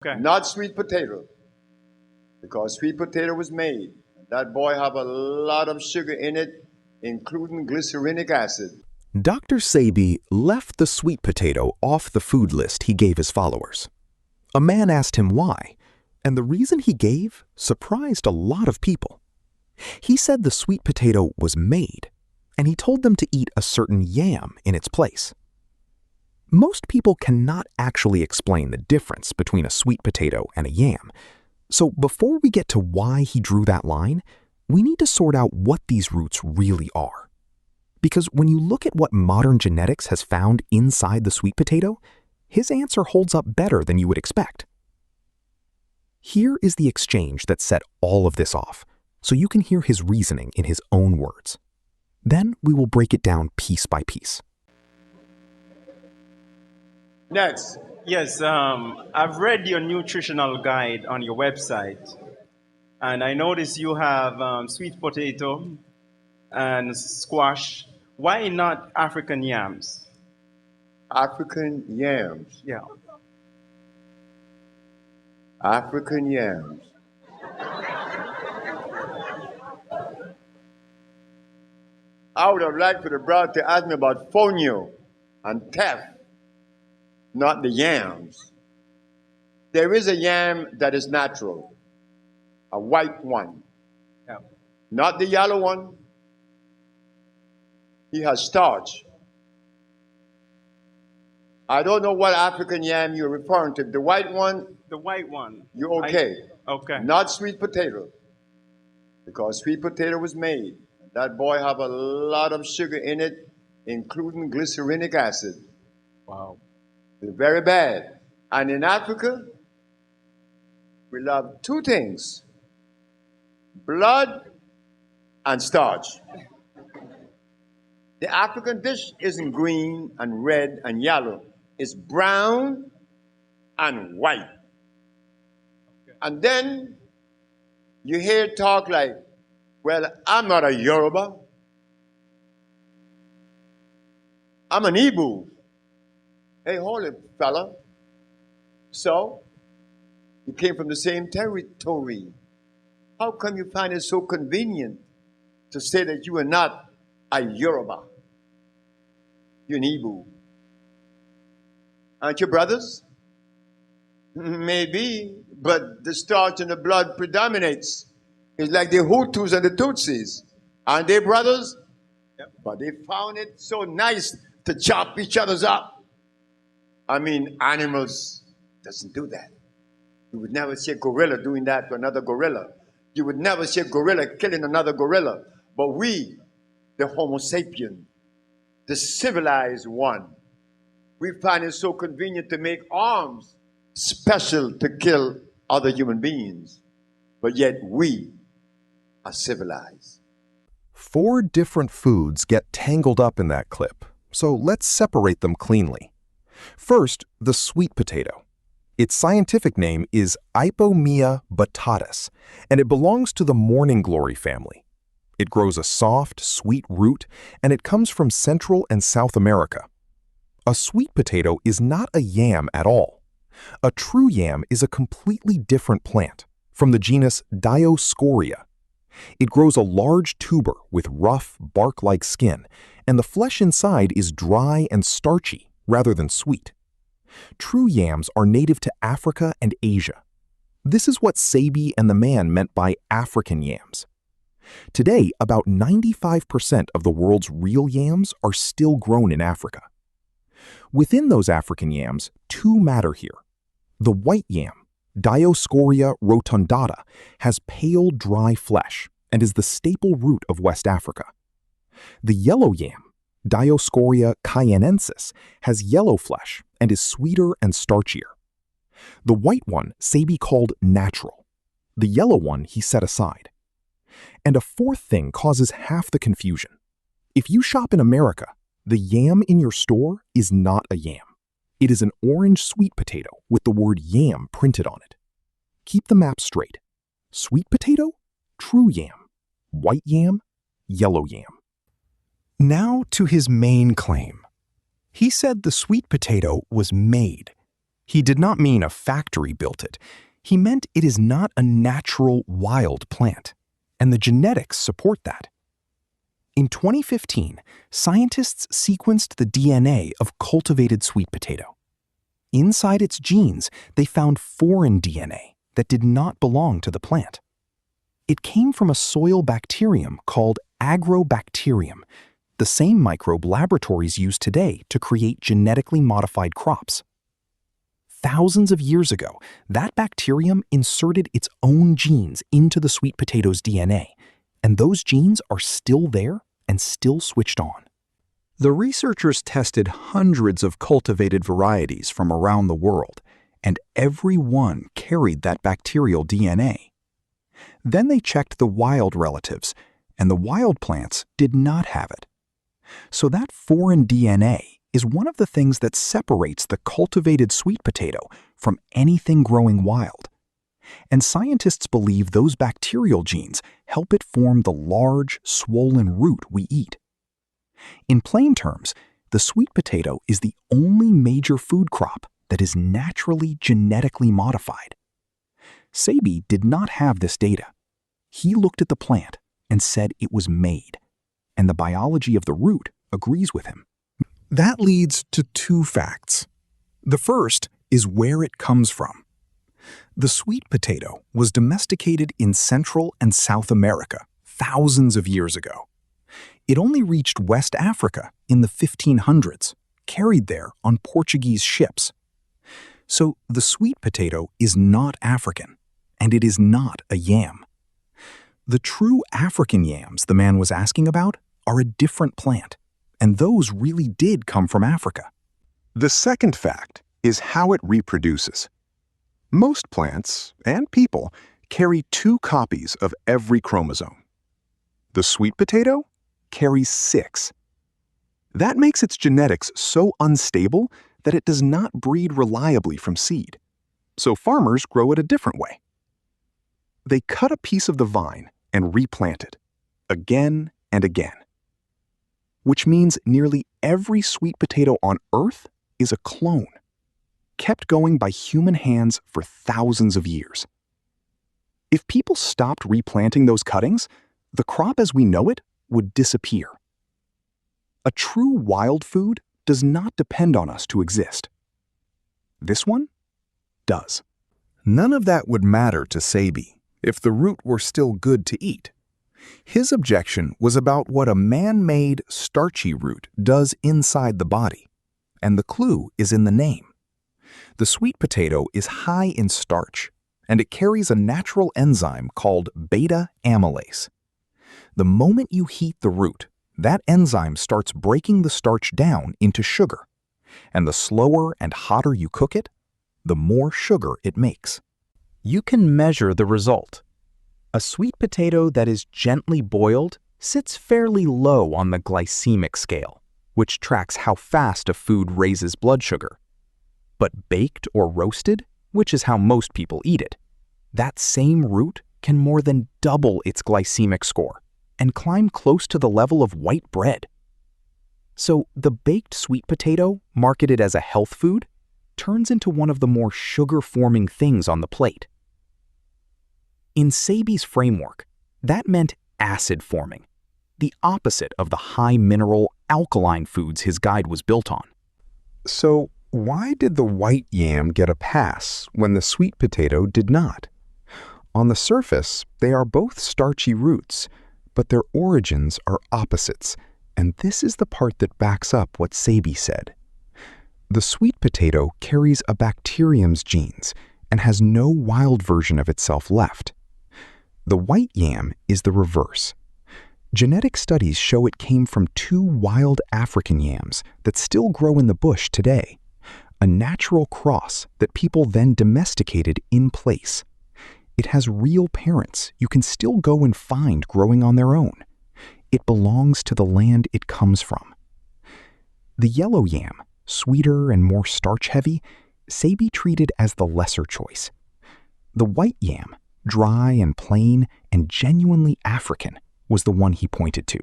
Okay. Not sweet potato, because sweet potato was made. That boy have a lot of sugar in it, including glycerinic acid. Dr. Sebi left the sweet potato off the food list he gave his followers. A man asked him why, and the reason he gave surprised a lot of people. He said the sweet potato was made, and he told them to eat a certain yam in its place. Most people cannot actually explain the difference between a sweet potato and a yam, so before we get to why he drew that line, we need to sort out what these roots really are. Because when you look at what modern genetics has found inside the sweet potato, his answer holds up better than you would expect. Here is the exchange that set all of this off, so you can hear his reasoning in his own words. Then we will break it down piece by piece. Next. Yes, I've read your nutritional guide on your website, and I noticed you have sweet potato and squash. Why not African yams? African yams. Yeah. African yams. I would have liked for the brother to ask me about fonio and teff, not the yams. There is a yam that is natural, a white one, Yeah. not the yellow one. He has starch. I don't know what African yam you're referring to. The white one, The white one. you're okay. Okay. Not sweet potato, because sweet potato was made. That boy have a lot of sugar in it, including glycerinic acid. Wow. It's very bad. And in Africa, we love two things: blood and starch. The African dish isn't green and red and yellow. It's brown and white. And then you hear talk like, well, I'm not a Yoruba. I'm an Igbo. Hey, hold it, fella. So, you came from the same territory. How come you find it so convenient to say that you are not a Yoruba? You're an Igbo. Aren't you brothers? Maybe, but the starch in the blood predominates. It's like the Hutus and the Tutsis. Aren't they brothers? Yep. But they found it so nice to chop each other's up. I mean, animals doesn't do that. You would never see a gorilla doing that to another gorilla. You would never see a gorilla killing another gorilla. But we, the Homo sapien, the civilized one, we find it so convenient to make arms special to kill other human beings. But yet we are civilized. 4 different foods get tangled up in that clip, so let's separate them cleanly. First, the sweet potato. Its scientific name is Ipomea batatas, and it belongs to the morning glory family. It grows a soft, sweet root, and it comes from Central and South America. A sweet potato is not a yam at all. A true yam is a completely different plant, from the genus Dioscorea. It grows a large tuber with rough, bark-like skin, and the flesh inside is dry and starchy rather than sweet. True yams are native to Africa and Asia. This is what Sebi and the man meant by African yams. Today, about 95% of the world's real yams are still grown in Africa. Within those African yams, 2 matter here. The white yam, Dioscorea rotundata, has pale, dry flesh and is the staple root of West Africa. The yellow yam, Dioscorea cayennensis, has yellow flesh and is sweeter and starchier. The white one Sebi called natural. The yellow one he set aside. And a fourth thing causes half the confusion. If you shop in America, the yam in your store is not a yam. It is an orange sweet potato with the word yam printed on it. Keep the map straight. Sweet potato, true yam. White yam, yellow yam. Now to his main claim. He said the sweet potato was made. He did not mean a factory built it. He meant it is not a natural wild plant, and the genetics support that. In 2015, scientists sequenced the DNA of cultivated sweet potato. Inside its genes, they found foreign DNA that did not belong to the plant. It came from a soil bacterium called agrobacterium, the same microbe laboratories use today to create genetically modified crops. Thousands of years ago, that bacterium inserted its own genes into the sweet potato's DNA, and those genes are still there and still switched on. The researchers tested hundreds of cultivated varieties from around the world, and every one carried that bacterial DNA. Then they checked the wild relatives, and the wild plants did not have it. So that foreign DNA is one of the things that separates the cultivated sweet potato from anything growing wild. And scientists believe those bacterial genes help it form the large, swollen root we eat. In plain terms, the sweet potato is the only major food crop that is naturally genetically modified. Sebi did not have this data. He looked at the plant and said it was made, and the biology of the root agrees with him. That leads to two facts. The first is where it comes from. The sweet potato was domesticated in Central and South America thousands of years ago. It only reached West Africa in the 1500s, carried there on Portuguese ships. So the sweet potato is not African, and it is not a yam. The true African yams the man was asking about are a different plant, and those really did come from Africa. The second fact is how it reproduces. Most plants, and people, carry 2 copies of every chromosome. The sweet potato carries 6. That makes its genetics so unstable that it does not breed reliably from seed. So farmers grow it a different way. They cut a piece of the vine and replant it, again and again. Which means nearly every sweet potato on Earth is a clone, kept going by human hands for thousands of years. If people stopped replanting those cuttings, the crop as we know it would disappear. A true wild food does not depend on us to exist. This one does. None of that would matter to Sebi if the root were still good to eat. His objection was about what a man-made, starchy root does inside the body, and the clue is in the name. The sweet potato is high in starch, and it carries a natural enzyme called beta amylase. The moment you heat the root, that enzyme starts breaking the starch down into sugar, and the slower and hotter you cook it, the more sugar it makes. You can measure the result. A sweet potato that is gently boiled sits fairly low on the glycemic scale, which tracks how fast a food raises blood sugar. But baked or roasted, which is how most people eat it, that same root can more than double its glycemic score and climb close to the level of white bread. So the baked sweet potato, marketed as a health food, turns into one of the more sugar-forming things on the plate. In Sebi's framework, that meant acid-forming, the opposite of the high-mineral, alkaline foods his guide was built on. So why did the white yam get a pass when the sweet potato did not? On the surface, they are both starchy roots, but their origins are opposites, and this is the part that backs up what Sebi said. The sweet potato carries a bacterium's genes and has no wild version of itself left. The white yam is the reverse. Genetic studies show it came from 2 wild African yams that still grow in the bush today, a natural cross that people then domesticated in place. It has real parents you can still go and find growing on their own. It belongs to the land it comes from. The yellow yam, sweeter and more starch-heavy, Sebi treated as the lesser choice. The white yam, dry and plain and genuinely African, was the one he pointed to.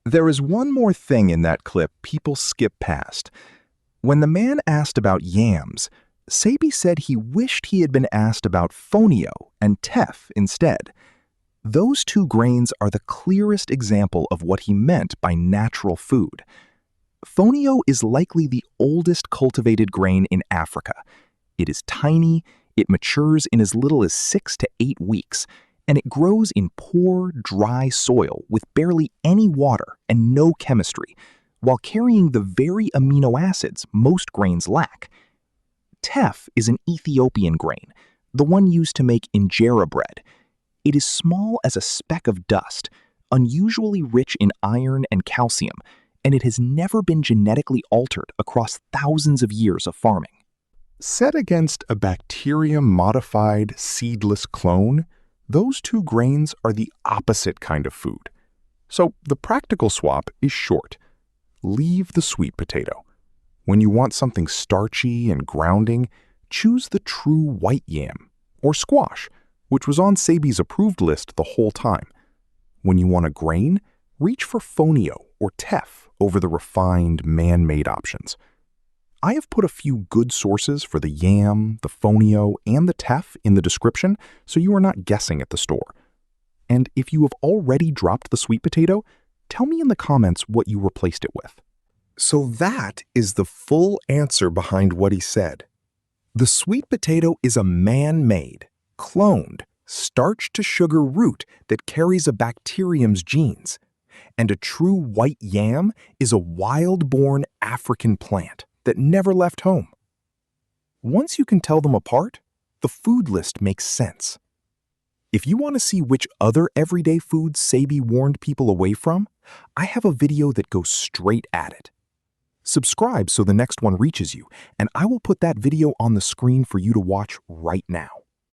There is one more thing in that clip people skip past. When the man asked about yams, Sebi said he wished he had been asked about fonio and teff instead. Those two grains are the clearest example of what he meant by natural food. Fonio is likely the oldest cultivated grain in Africa. It is tiny, it matures in as little as 6 to 8 weeks, and it grows in poor, dry soil with barely any water and no chemistry, while carrying the very amino acids most grains lack. Teff is an Ethiopian grain, the one used to make injera bread. It is small as a speck of dust, unusually rich in iron and calcium, and it has never been genetically altered across thousands of years of farming. Set against a bacterium-modified seedless clone, those two grains are the opposite kind of food. So the practical swap is short. Leave the sweet potato. When you want something starchy and grounding, choose the true white yam, or squash, which was on Sebi's approved list the whole time. When you want a grain, reach for fonio or teff over the refined, man-made options. I have put a few good sources for the yam, the fonio, and the teff in the description so you are not guessing at the store. And if you have already dropped the sweet potato, tell me in the comments what you replaced it with. So that is the full answer behind what he said. The sweet potato is a man-made, cloned, starch-to-sugar root that carries a bacterium's genes. And a true white yam is a wild-born African plant that never left home. Once you can tell them apart, the food list makes sense. If you want to see which other everyday foods Sebi warned people away from, I have a video that goes straight at it. Subscribe so the next one reaches you, and I will put that video on the screen for you to watch right now.